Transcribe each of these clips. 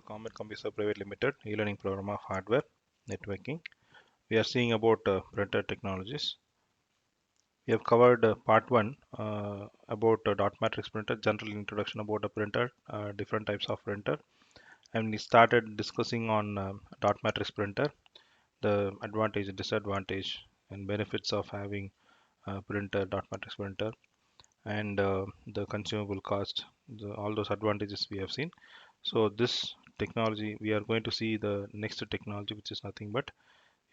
CompTIA Private Limited e-learning program of hardware networking. We are seeing about printer technologies. We have covered part 1 about dot matrix printer, general introduction about a printer, different types of printer, and we started discussing on dot matrix printer, the advantage, disadvantage, and benefits of having printer, dot matrix printer, and the consumable cost, all those advantages we have seen. So this technology, we are going to see the next technology, which is nothing but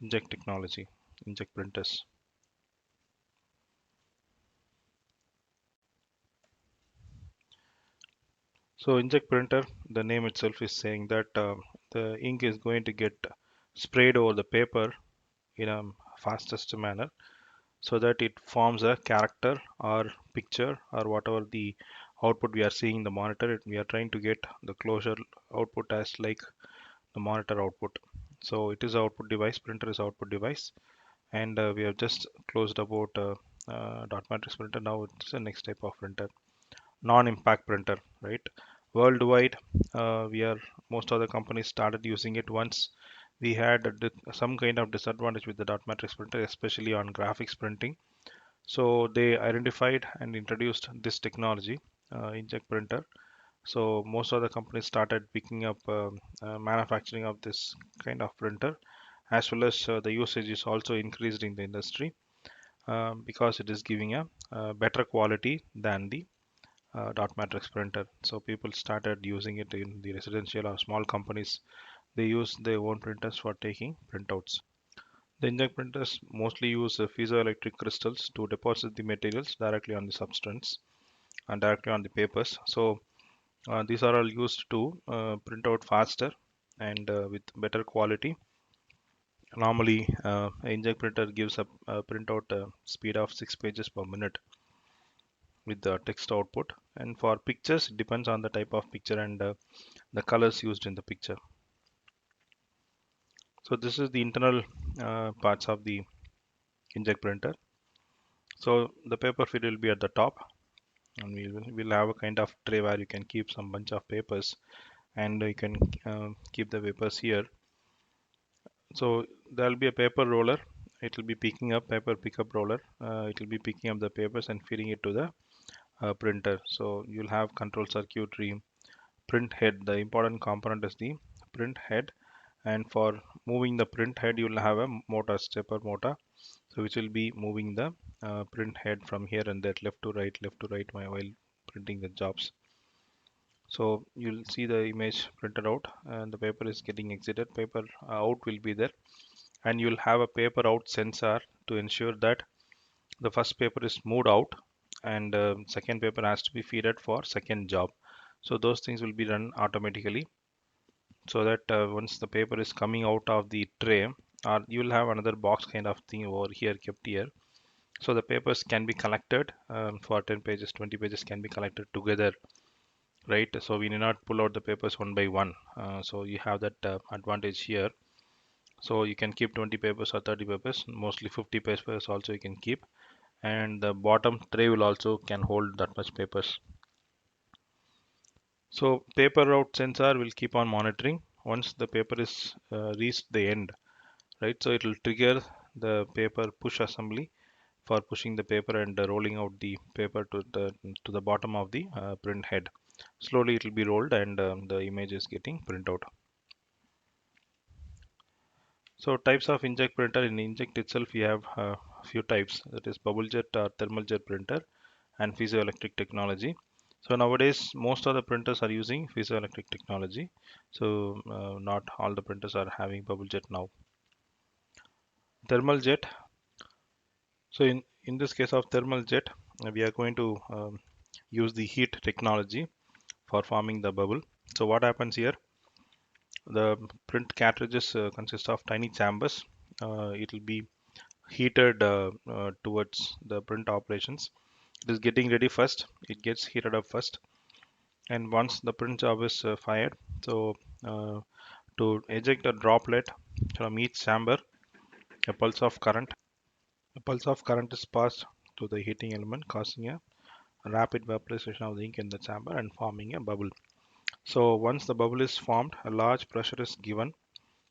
Inject technology, Inject printers. So Inject printer, the name itself is saying that the ink is going to get sprayed over the paper in a fastest manner so that it forms a character or picture or whatever the output we are seeing in the monitor. We are trying to get the closure output as like the monitor output. So it is output device, printer is output device, and we have just closed about dot matrix printer. Now it's the next type of printer, non-impact printer, right? Worldwide, we are most of the companies started using it once. We had some kind of disadvantage with the dot matrix printer, especially on graphics printing. So they identified and introduced this technology, Inject printer. So most of the companies started picking up manufacturing of this kind of printer, as well as the usage is also increased in the industry because it is giving a better quality than the dot matrix printer. So people started using it in the residential or small companies. They use their own printers for taking printouts. The Inject printers mostly use piezoelectric crystals to deposit the materials directly on the substance and directly on the papers. So these are all used to print out faster and with better quality. Normally, Inject printer gives a printout speed of 6 pages per minute with the text output. And for pictures, it depends on the type of picture and the colors used in the picture. So this is the internal parts of the Inject printer. So the paper feed will be at the top, and we'll have a kind of tray where you can keep some bunch of papers, and you can keep the papers here. So there will be a paper roller. It will be picking up paper pickup roller. It will be picking up the papers and feeding it to the printer. So you'll have control circuitry, print head. The important component is the print head, and for moving the print head, you'll have a motor, stepper motor, so which will be moving the print head from here and there, left to right while printing the jobs. So you'll see the image printed out, and the paper is getting exited. Paper out will be there, and you'll have a paper out sensor to ensure that the first paper is moved out and second paper has to be feeded for second job. So those things will be done automatically, so that once the paper is coming out of the tray, or you will have another box kind of thing over here kept here, so the papers can be collected for 10 pages, 20 pages can be collected together, right? So we need not pull out the papers one by one. So you have that advantage here. So you can keep 20 papers or 30 papers, mostly 50 papers also you can keep, and the bottom tray will also can hold that much papers. So paper route sensor will keep on monitoring once the paper is reached the end, right? So it will trigger the paper push assembly for pushing the paper and rolling out the paper to the bottom of the print head. Slowly it will be rolled, and the image is getting print out. So types of Inject printer. In Inject itself we have a few types, that is bubble jet or thermal jet printer and piezoelectric technology. So nowadays most of the printers are using piezoelectric technology, so not all the printers are having bubble jet now. Thermal jet. So in this case of thermal jet, we are going to use the heat technology for forming the bubble. So what happens here, the print cartridges consist of tiny chambers. It will be heated towards the print operations. It is getting ready first, it gets heated up first, and once the print job is fired, so to eject a droplet from each chamber, a pulse of current is passed to the heating element, causing a rapid vaporization of the ink in the chamber and forming a bubble. So once the bubble is formed, a large pressure is given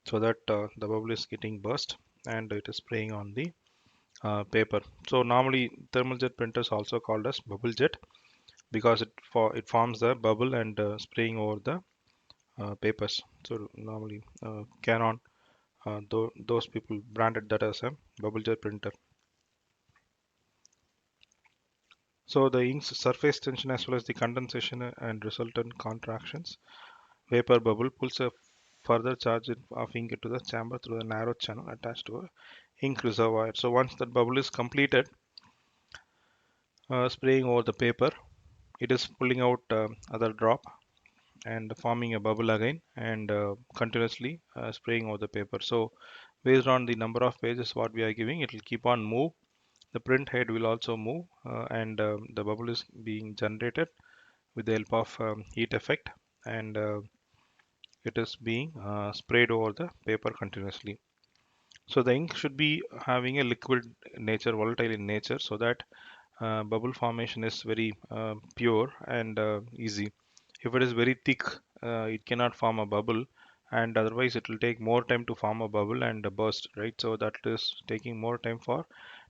so that the bubble is getting burst and it is spraying on the paper. So normally thermal jet printers also called as bubble jet because it forms the bubble and spraying over the papers. So normally Canon, those people branded that as a bubble jet printer. So the ink's surface tension as well as the condensation and resultant contractions, vapor bubble pulls a further charge of ink into the chamber through a narrow channel attached to a ink reservoir. So once that bubble is completed, spraying over the paper, it is pulling out other drop and forming a bubble again and continuously spraying over the paper. So based on the number of pages what we are giving, it will keep on move. The print head will also move and the bubble is being generated with the help of heat effect and it is being sprayed over the paper continuously. So the ink should be having a liquid nature, volatile in nature, so that bubble formation is very pure and easy. If it is very thick, it cannot form a bubble, and otherwise it will take more time to form a bubble and a burst, right? So that is taking more time for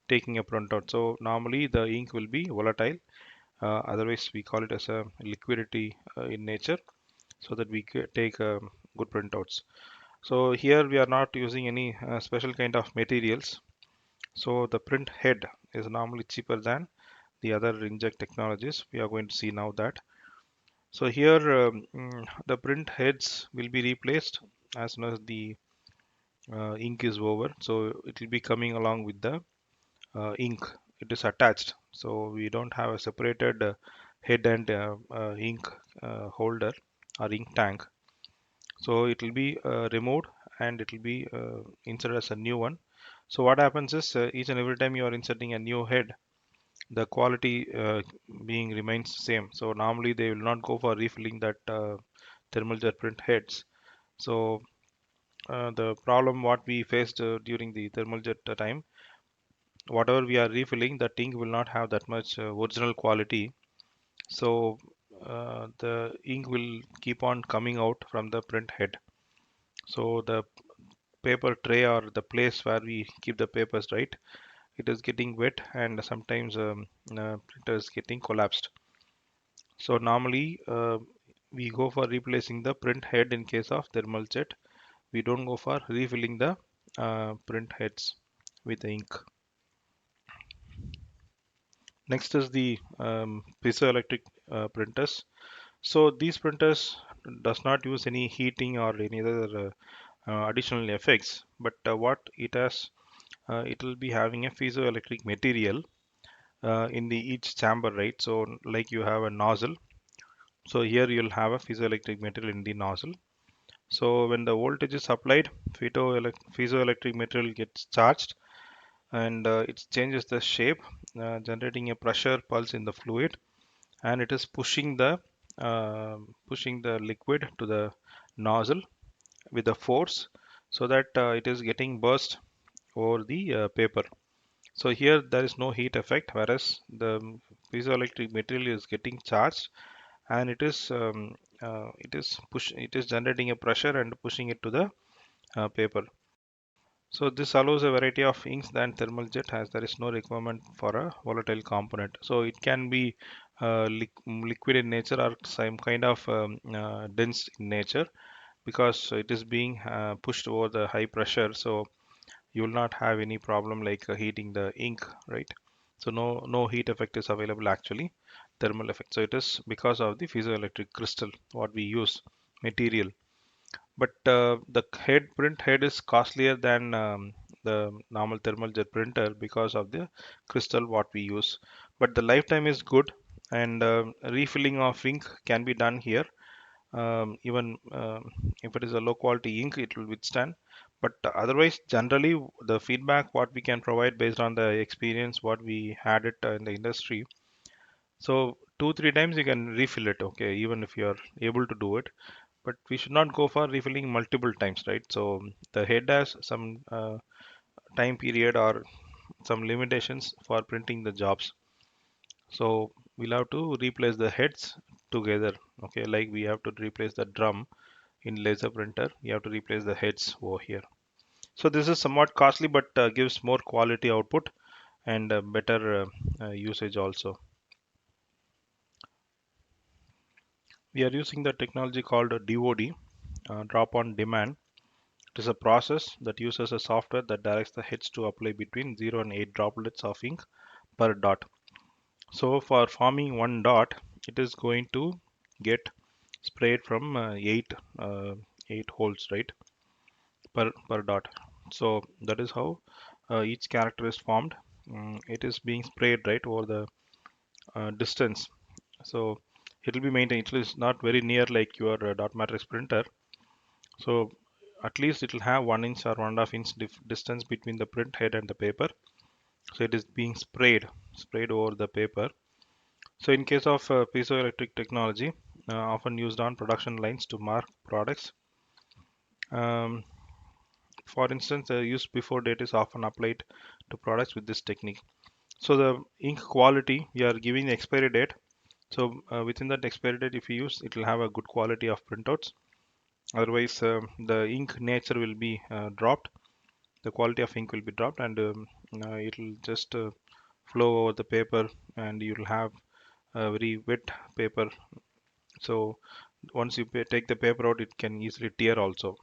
taking a printout. So normally the ink will be volatile. Otherwise we call it as a liquidity in nature, so that we take good printouts. So here we are not using any special kind of materials. So the print head is normally cheaper than the other inject technologies. We are going to see now that. So here the print heads will be replaced as soon as the ink is over. So it will be coming along with the ink. It is attached. So we don't have a separated head and ink holder or ink tank. So it will be removed and it will be inserted as a new one. So what happens is each and every time you are inserting a new head, the quality being remains same. So normally they will not go for refilling that thermal jet print heads. So the problem what we faced during the thermal jet time, whatever we are refilling, the ink will not have that much original quality. So the ink will keep on coming out from the print head. So the paper tray or the place where we keep the papers, right, it is getting wet and sometimes printer is getting collapsed. So normally we go for replacing the print head in case of thermal jet. We don't go for refilling the print heads with the ink. Next is the piezoelectric printers. So these printers does not use any heating or any other additional effects, but what it has, it will be having a piezoelectric material in the each chamber, right? So like you have a nozzle. So here you'll have a piezoelectric material in the nozzle. So when the voltage is applied, piezoelectric material gets charged and it changes the shape, generating a pressure pulse in the fluid, and it is pushing the liquid to the nozzle with a force, so that it is getting burst over the paper. So here there is no heat effect, whereas the piezoelectric material is getting charged and it is generating a pressure and pushing it to the paper. So this allows a variety of inks than thermal jet, as there is no requirement for a volatile component. So it can be liquid in nature or some kind of dense in nature, because it is being pushed over the high pressure. So you will not have any problem like heating the ink, right? So no heat effect is available actually, thermal effect. So it is because of the piezoelectric crystal what we use material. But the print head is costlier than the normal thermal jet printer because of the crystal what we use. But the lifetime is good, and refilling of ink can be done here. Even if it is a low quality ink, it will withstand. But otherwise, generally, the feedback what we can provide based on the experience what we had it in the industry. So 2-3 times you can refill it, okay, even if you are able to do it, but we should not go for refilling multiple times, right? So the head has some time period or some limitations for printing the jobs. So we'll have to replace the heads together, Okay, like we have to replace the drum in laser printer, you have to replace the heads over here. So this is somewhat costly, but gives more quality output and better usage also. We are using the technology called DOD, drop on demand. It is a process that uses a software that directs the heads to apply between 0 and 8 droplets of ink per dot. So for forming one dot, it is going to get sprayed from 8 holes, right, per dot. So that is how each character is formed. It is being sprayed right over the distance. So it will be maintained. It is not very near like your dot matrix printer. So at least it will have 1 inch or 1.5 inch distance between the print head and the paper. So it is being sprayed over the paper. So in case of piezoelectric technology, often used on production lines to mark products. Um, for instance, the use before date is often applied to products with this technique. So the ink quality, we are giving the expiry date. So within that expiry date, if you use, it will have a good quality of printouts. Otherwise, the ink nature will be dropped. The quality of ink will be dropped, and it will just flow over the paper, and you will have a very wet paper. So once you take the paper out, it can easily tear also.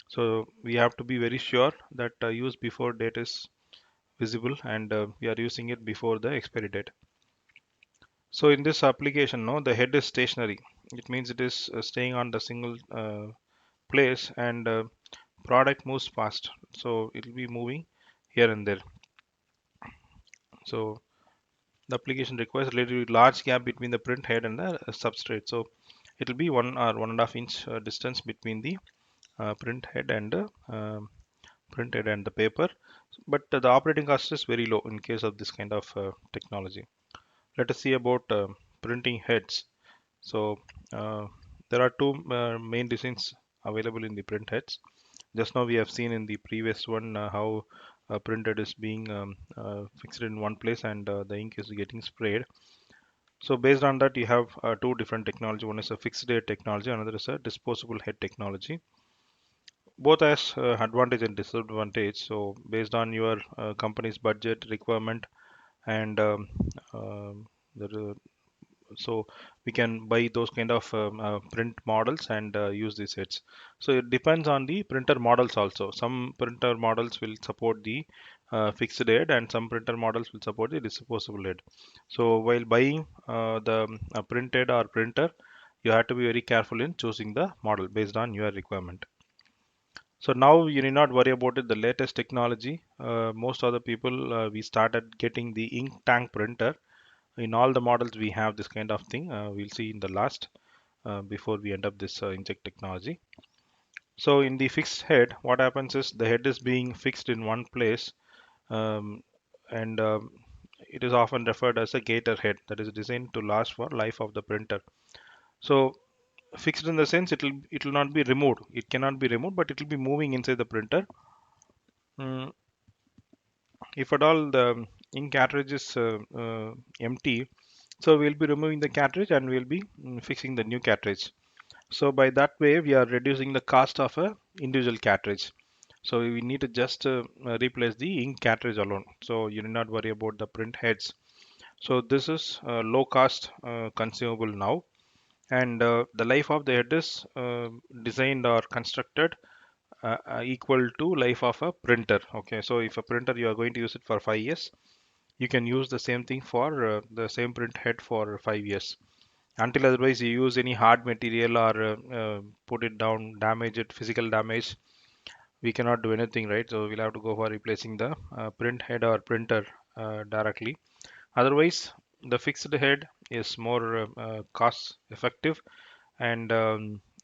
So we have to be very sure that use before date is visible, and we are using it before the expiry date. So in this application, no, the head is stationary. It means it is staying on the single place, and product moves fast. So it will be moving here and there. So the application requires relatively large gap between the print head and the substrate. So it will be 1 or 1.5 inch distance between the print head and the paper. But the operating cost is very low in case of this kind of technology. Let us see about printing heads. So there are two main designs available in the print heads. Just now we have seen in the previous one how printed is being fixed in one place, and the ink is getting sprayed. So based on that, you have two different technology. One is a fixed head technology, another is a disposable head technology. Both has advantage and disadvantage. So based on your company's budget requirement, and the so we can buy those kind of print models and use these heads. So it depends on the printer models also. Some printer models will support the fixed head, and some printer models will support the disposable head. So while buying the printed or printer, you have to be very careful in choosing the model based on your requirement. So now you need not worry about it. The latest technology, most of the people, we started getting the ink tank printer. In all the models we have this kind of thing. We'll see in the last before we end up this inject technology. So in the fixed head, what happens is the head is being fixed in one place, um, and it is often referred as a gator head, that is designed to last for life of the printer. So fixed in the sense it will not be removed. It cannot be removed, but it will be moving inside the printer. Mm, if at all the ink cartridge is empty, so we'll be removing the cartridge and we'll be fixing the new cartridge. So by that way, we are reducing the cost of a individual cartridge. So we need to just replace the ink cartridge alone. So you need not worry about the print heads. So this is low cost consumable now, and the life of the head is designed or constructed equal to life of a printer. Okay, so if a printer you are going to use it for 5 years, you can use the same thing for the same print head for 5 years. Until otherwise you use any hard material or put it down, damage it, physical damage, we cannot do anything, right? So we'll have to go for replacing the print head or printer directly. Otherwise, the fixed head is more cost effective, and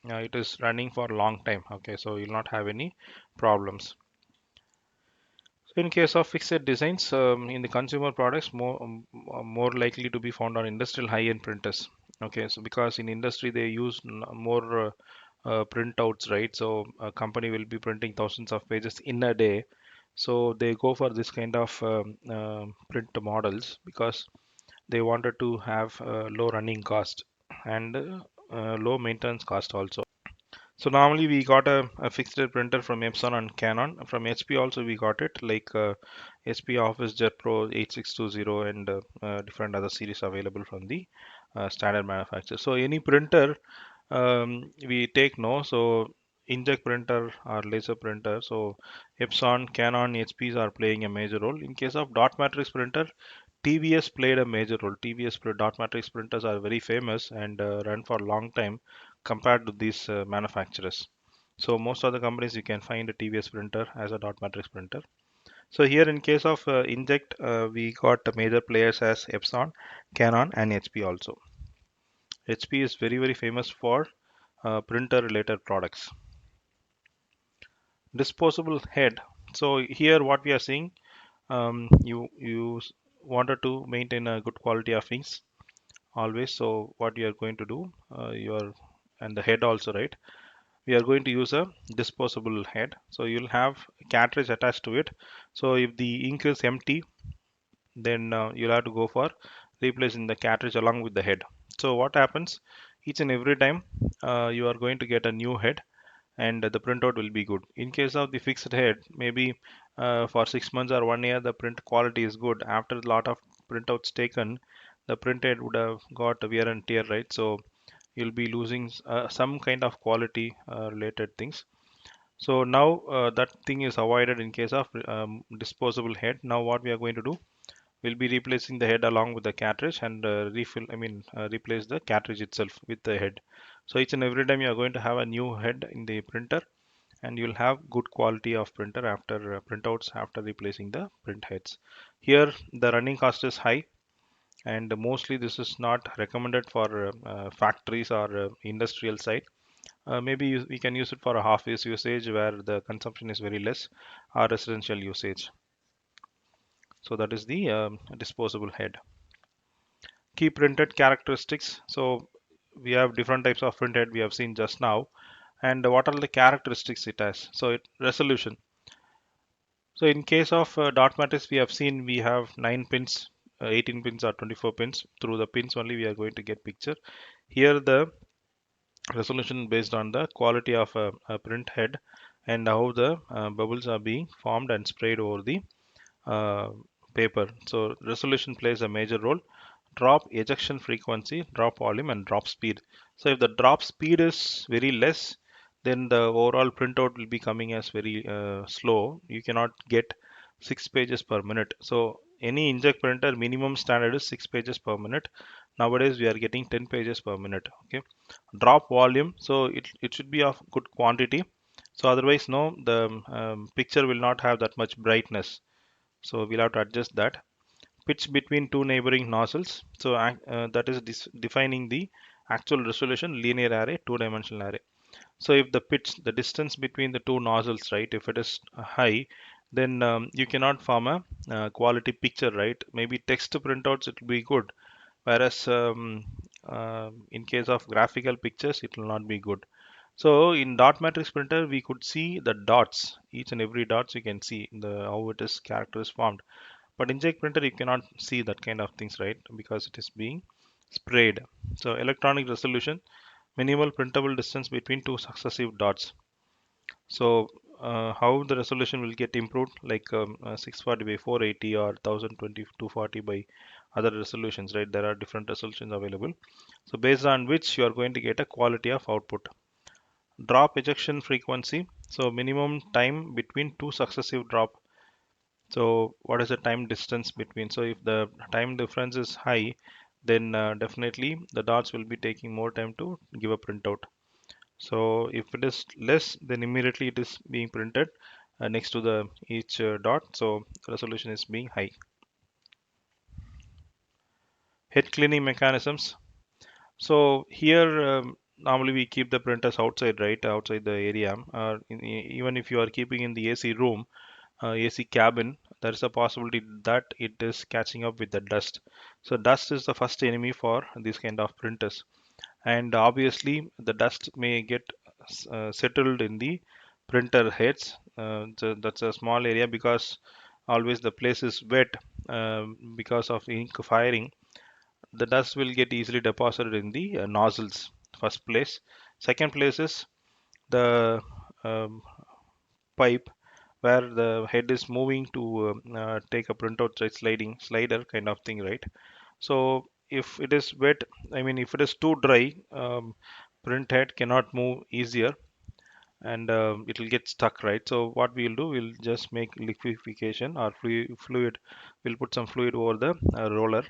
it is running for a long time. Okay, so you'll not have any problems. So in case of fixed designs, in the consumer products, more likely to be found on industrial high-end printers. Okay, so because in industry they use more printouts, right? So a company will be printing thousands of pages in a day. So they go for this kind of print models because they wanted to have low running cost, and low maintenance cost also. So normally we got a fixed rate printer from Epson and Canon. From HP also we got it, like HP Office Jet Pro 8620 and different other series available from the standard manufacturer. So any printer we take no. So Inject Printer or laser printer. So Epson, Canon, HPs are playing a major role. In case of dot matrix printer, TVS played a major role. Dot matrix printers are very famous and run for a long time compared to these manufacturers. So most of the companies you can find a TVS printer as a dot matrix printer. So here in case of Inject, we got major players as Epson, Canon and HP also. HP is very famous for printer related products. Disposable head. So here what we are seeing, you wanted to maintain a good quality of inks always. So what you are going to do, and the head also, right? We are going to use a disposable head. So you'll have a cartridge attached to it. So if the ink is empty, then you'll have to go for replacing the cartridge along with the head. So what happens, each and every time you are going to get a new head and the printout will be good. In case of the fixed head, maybe for 6 months or 1 year the print quality is good. After a lot of printouts taken, the printhead would have got wear and tear, right? So you'll be losing some kind of quality related things. So now that thing is avoided in case of disposable head. Now what we are going to do, we'll be replacing the head along with the cartridge and replace the cartridge itself with the head. So each and every time you are going to have a new head in the printer, and you'll have good quality of printer after printouts after replacing the print heads. Here the running cost is high, and mostly this is not recommended for factories or industrial side. Maybe we can use it for a half use usage where the consumption is very less, or residential usage. So that is the disposable head. Key printed characteristics. So we have different types of printhead we have seen just now, and what are the characteristics it has. So resolution. So in case of dot matrix, we have seen we have 9 pins, 18 pins or 24 pins. Through the pins only we are going to get picture. Here the resolution based on the quality of a print head and how the bubbles are being formed and sprayed over the uh, paper. So resolution plays a major role. Drop ejection frequency, drop volume and drop speed. So if the drop speed is very less, then the overall printout will be coming as very slow. You cannot get 6 pages per minute. So any Inject printer minimum standard is 6 pages per minute. Nowadays we are getting 10 pages per minute. Okay. Drop volume. So it should be of good quantity. So otherwise no, the picture will not have that much brightness. So we'll have to adjust that. Pitch between two neighboring nozzles. So that is defining the actual resolution linear array, two-dimensional array. So if the pitch, the distance between the two nozzles, right, if it is high, then you cannot form a quality picture, right? Maybe text printouts it will be good, whereas in case of graphical pictures it will not be good. So in dot matrix printer we could see the dots, each and every dots you can see the how it is character is formed. But Inject printer you cannot see that kind of things, right? Because it is being sprayed. So electronic resolution, minimal printable distance between two successive dots. So how the resolution will get improved, like 640 by 480 or 1020 240 by other resolutions, right? There are different resolutions available. So based on which you are going to get a quality of output. Drop ejection frequency. So minimum time between two successive drop. So what is the time distance between? So if the time difference is high, then definitely the dots will be taking more time to give a printout. So if it is less, then immediately it is being printed next to the each dot. So resolution is being high. Head cleaning mechanisms. So here normally we keep the printers outside, right, outside the area. Even if you are keeping in the AC room, AC cabin, there is a possibility that it is catching up with the dust. So dust is the first enemy for these kind of printers, and obviously the dust may get settled in the printer heads. So that's a small area because always the place is wet because of ink firing. The dust will get easily deposited in the nozzles. first place. Second place is the um, pipe where the head is moving to take a printout, so it's sliding slider kind of thing, right? So if it is wet, I mean if it is too dry, print head cannot move easier, and it will get stuck, right? So what we'll do, we'll just make liquefaction or fluid. We'll put some fluid over the roller.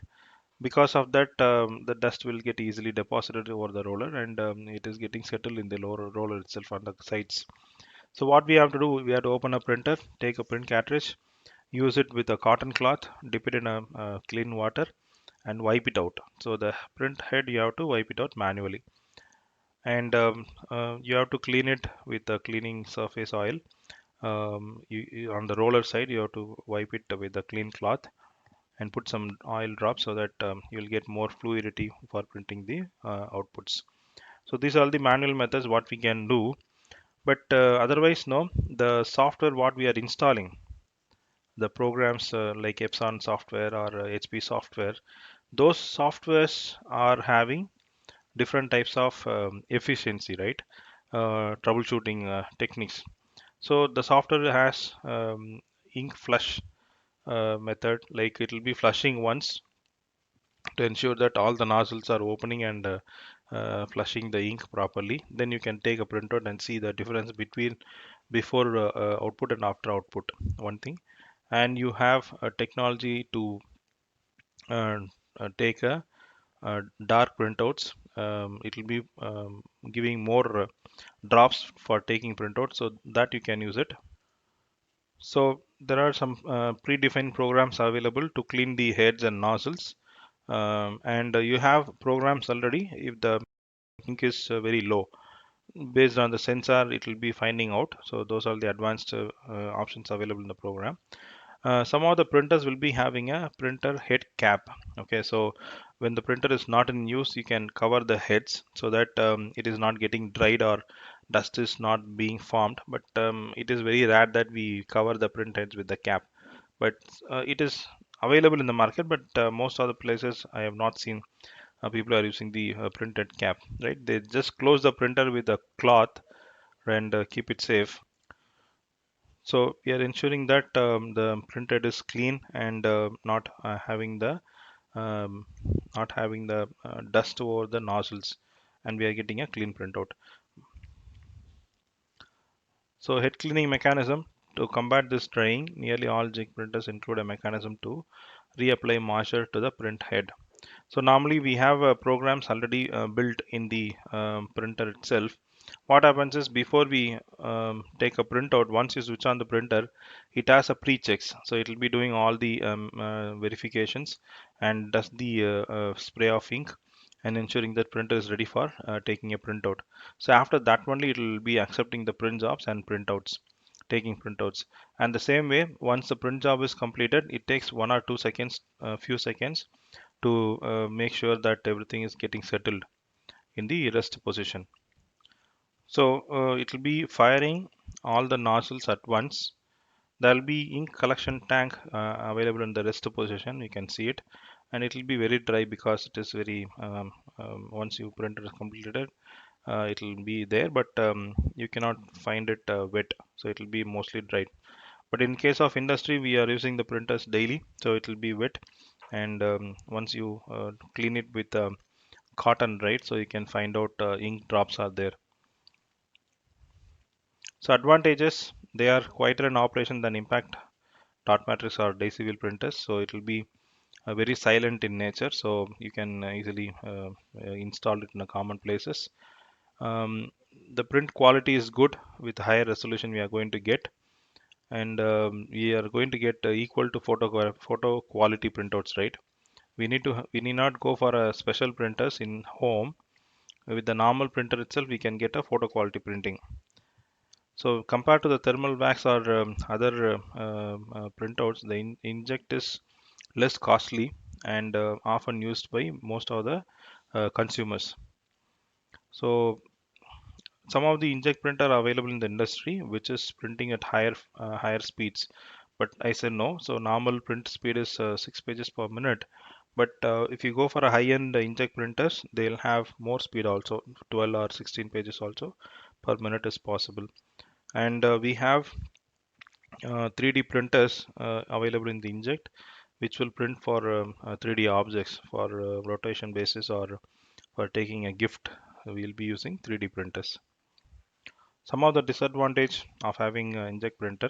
Because of that, the dust will get easily deposited over the roller, and it is getting settled in the lower roller itself on the sides. So what we have to do, we have to open a printer, take a print cartridge, use it with a cotton cloth, dip it in a clean water, and wipe it out. So the print head you have to wipe it out manually, and you have to clean it with a cleaning surface oil. On the roller side, you have to wipe it with a clean cloth and put some oil drops so that you'll get more fluidity for printing the outputs. So these are the manual methods what we can do, but otherwise no, the software what we are installing, the programs like Epson software or HP software, those softwares are having different types of efficiency, right? Troubleshooting techniques. So the software has ink flush method, like it will be flushing once to ensure that all the nozzles are opening and flushing the ink properly. Then you can take a printout and see the difference between before output and after output. One thing, and you have a technology to uh, take a dark printouts. It will be giving more drops for taking printouts, so that you can use it. So there are some predefined programs available to clean the heads and nozzles, and you have programs already. If the ink is very low, based on the sensor, it will be finding out. So those are the advanced options available in the program. Some of the printers will be having a printer head cap. Okay, so when the printer is not in use, you can cover the heads so that it is not getting dried or dust is not being formed. But it is very rare that we cover the print heads with the cap. But it is available in the market, but most of the places I have not seen people are using the printed cap, right? They just close the printer with a cloth and keep it safe. So we are ensuring that the printhead is clean and um, not having the dust over the nozzles, and we are getting a clean printout. So head cleaning mechanism, to combat this drying, nearly all jig printers include a mechanism to reapply moisture to the print head. So normally we have programs already built in the printer itself. What happens is, before we take a printout, once you switch on the printer, it has a pre-checks. So it will be doing all the verifications and does the spray of ink and ensuring that printer is ready for taking a printout. So after that only it will be accepting the print jobs and printouts, taking printouts. And the same way, once the print job is completed, it takes 1 or 2 seconds, a few seconds, to make sure that everything is getting settled in the rest position. So it will be firing all the nozzles at once. There will be ink collection tank available in the rest position. You can see it, and it will be very dry because it is very once you printer is completed, it will be there, but you cannot find it wet, so it will be mostly dry. But in case of industry, we are using the printers daily, so it will be wet, and once you clean it with cotton, right, so you can find out ink drops are there. So advantages, they are quieter in operation than impact dot matrix or decibel printers, so it will be very silent in nature, so you can easily install it in a common places. um, the print quality is good with higher resolution we are going to get, and we are going to get equal to photo quality printouts, right? We need not go for a special printers in home. With the normal printer itself, we can get a photo quality printing. So compared to the thermal wax or other printouts, the Inject is less costly and often used by most of the consumers. So some of the Inject printer are available in the industry, which is printing at higher speeds. But I said no. So normal print speed is 6 pages per minute, But if you go for a high-end Inject printers, they'll have more speed also, 12 or 16 pages also per minute is possible. And we have 3D printers available in the Inject, which will print for 3D objects for rotation basis or for taking a gift. We'll be using 3D printers. Some of the disadvantage of having Inject printer.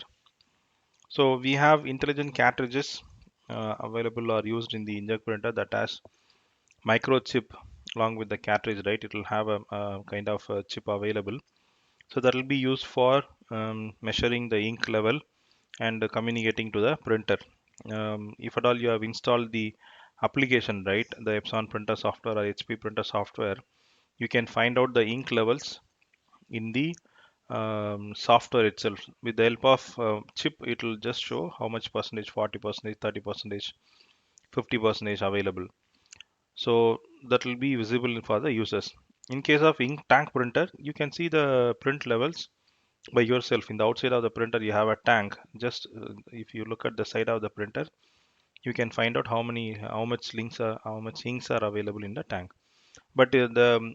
So we have intelligent cartridges available or used in the Inject printer that has microchip along with the cartridge, right? It will have a kind of a chip available. So that will be used for measuring the ink level and communicating to the printer. If at all you have installed the application, right, the Epson printer software or HP printer software, you can find out the ink levels in the software itself. With the help of chip, it will just show how much percentage, 40 percentage, 30 percentage, 50 percentage available. So that will be visible for the users. In case of ink tank printer, you can see the print levels by yourself. In the outside of the printer, you have a tank. Just if you look at the side of the printer, you can find out how much how much inks are available in the tank. But the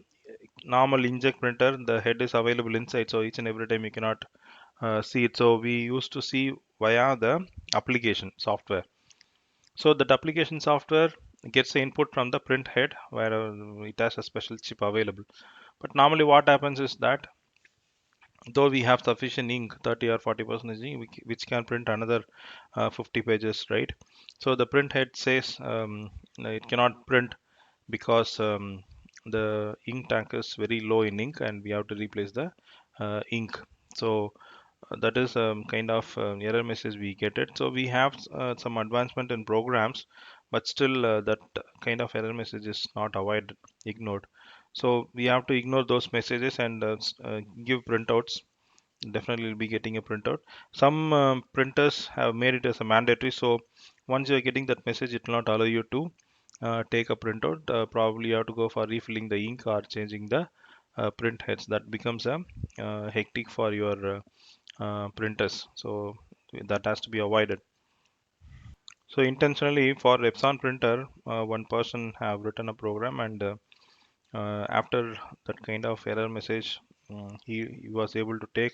normal Inject printer, the head is available inside, so each and every time you cannot see it. So we used to see via the application software. So that application software gets the input from the print head where it has a special chip available. But normally what happens is that though we have sufficient ink, 30 or 40 percent ink, which can print another 50 pages, right? So the print head says it cannot print because the ink tank is very low in ink and we have to replace the ink. So that is kind of error message we get it. So we have some advancement in programs, but still that kind of error message is not avoided, ignored. So we have to ignore those messages and give printouts. Definitely will be getting a printout. Some printers have made it as a mandatory, so once you are getting that message, it will not allow you to take a printout. Probably you have to go for refilling the ink or changing the print heads. That becomes a hectic for your printers, so that has to be avoided. So intentionally for Epson printer, one person have written a program and after that kind of error message, he was able to take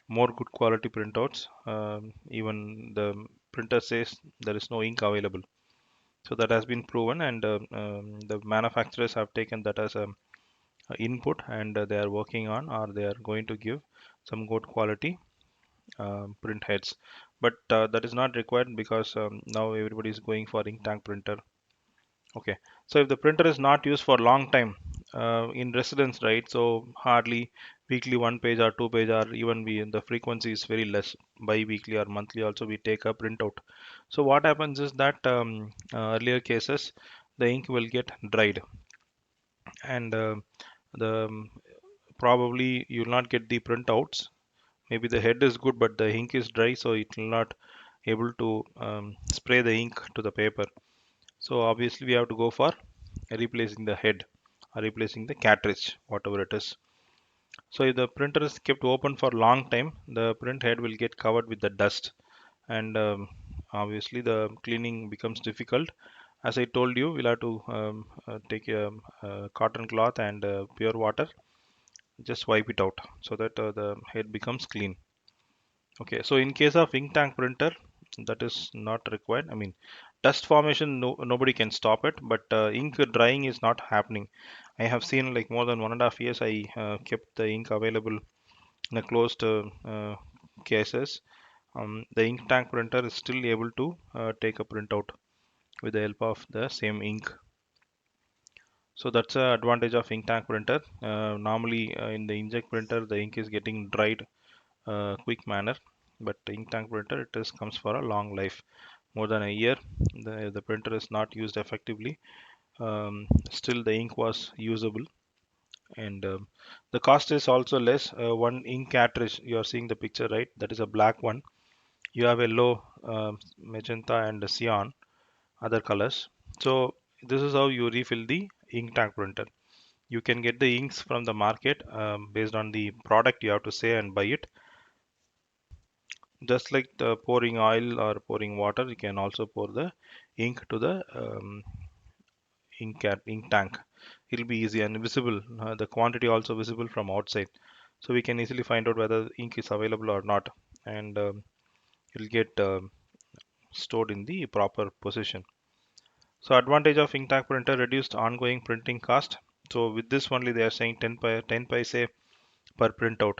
more good quality printouts. Even the printer says there is no ink available. So that has been proven, and the manufacturers have taken that as a input, and they are working on, or they are going to give some good quality print heads. But that is not required because now everybody is going for ink tank printer. Okay, so if the printer is not used for long time in residence, right? So hardly weekly one page or two page, or even we the frequency is very less. Bi-weekly or monthly also we take a printout. So what happens is that earlier cases the ink will get dried, and the probably you will not get the printouts. Maybe the head is good, but the ink is dry, so it will not able to spray the ink to the paper. So obviously we have to go for replacing the head or replacing the cartridge, whatever it is. So if the printer is kept open for long time, the print head will get covered with the dust, and obviously the cleaning becomes difficult. As I told you, we'll have to take a cotton cloth and pure water, just wipe it out so that the head becomes clean. Okay, so in case of ink tank printer, that is not required. I mean, dust formation, nobody can stop it, but ink drying is not happening. I have seen like more than 1.5 years, I kept the ink available in a closed cases. The ink tank printer is still able to take a printout with the help of the same ink. So that's the advantage of ink tank printer. Normally in the Inject printer, the ink is getting dried quick manner, but ink tank printer it is comes for a long life, more than a year. The printer is not used effectively, still the ink was usable, and the cost is also less. One ink cartridge, you are seeing the picture, right? That is a black one. You have yellow, magenta and cyan, other colors. So this is how you refill the ink tank printer. You can get the inks from the market based on the product you have to say and buy it. Just like the pouring oil or pouring water, you can also pour the ink to the ink tank. It'll be easy and visible. The quantity also visible from outside, so we can easily find out whether ink is available or not, and it'll get stored in the proper position. So advantage of ink tank printer: reduced ongoing printing cost. So with this only they are saying 10 paise per printout.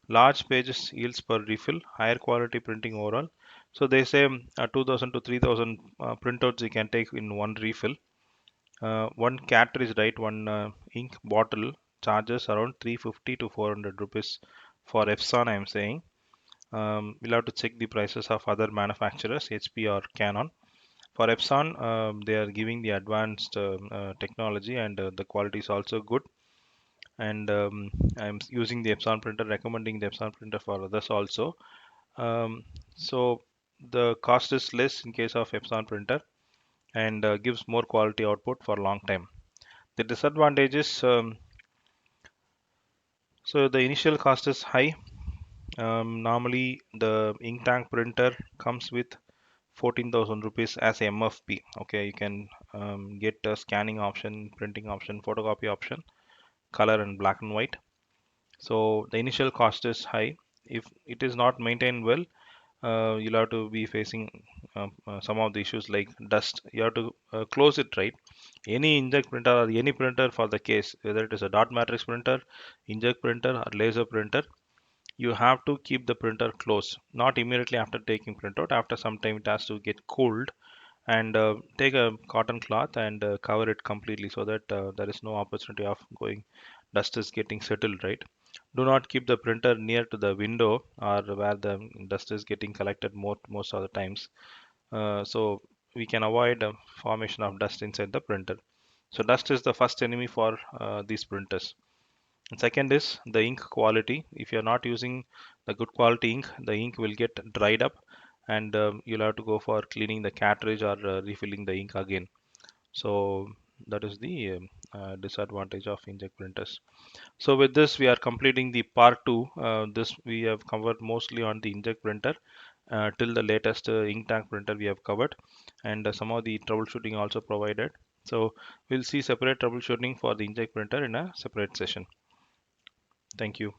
Large pages yields per refill, higher quality printing overall. So they say 2000 to 3000 printouts you can take in one refill. One cartridge, right? One ink bottle charges around 350 to 400 rupees for Epson. I am saying. We'll have to check the prices of other manufacturers, HP or Canon. For Epson, they are giving the advanced technology, and the quality is also good. And I'm using the Epson printer, recommending the Epson printer for others also. Um, so the cost is less in case of Epson printer, and gives more quality output for long time. The disadvantages, so the initial cost is high. Normally the ink tank printer comes with 14,000 rupees as MFP. Okay, you can get a scanning option, printing option, photocopy option, color and black and white. So the initial cost is high. If it is not maintained well, you'll have to be facing some of the issues like dust. You have to close it, right? Any Inject printer or any printer for the case, whether it is a dot matrix printer, Inject printer or laser printer, you have to keep the printer closed, not immediately after taking printout. After some time it has to get cooled, and take a cotton cloth and cover it completely, so that there is no opportunity of going dust is getting settled, right? Do not keep the printer near to the window or where the dust is getting collected most of the times, so we can avoid formation of dust inside the printer. So dust is the first enemy for these printers. And second is the ink quality. If you're not using the good quality ink, the ink will get dried up, and you'll have to go for cleaning the cartridge or refilling the ink again. So that is the disadvantage of inkjet printers. So with this, we are completing the part two. This we have covered mostly on the inkjet printer. Till the latest ink tank printer we have covered, and some of the troubleshooting also provided. So we'll see separate troubleshooting for the inkjet printer in a separate session. Thank you.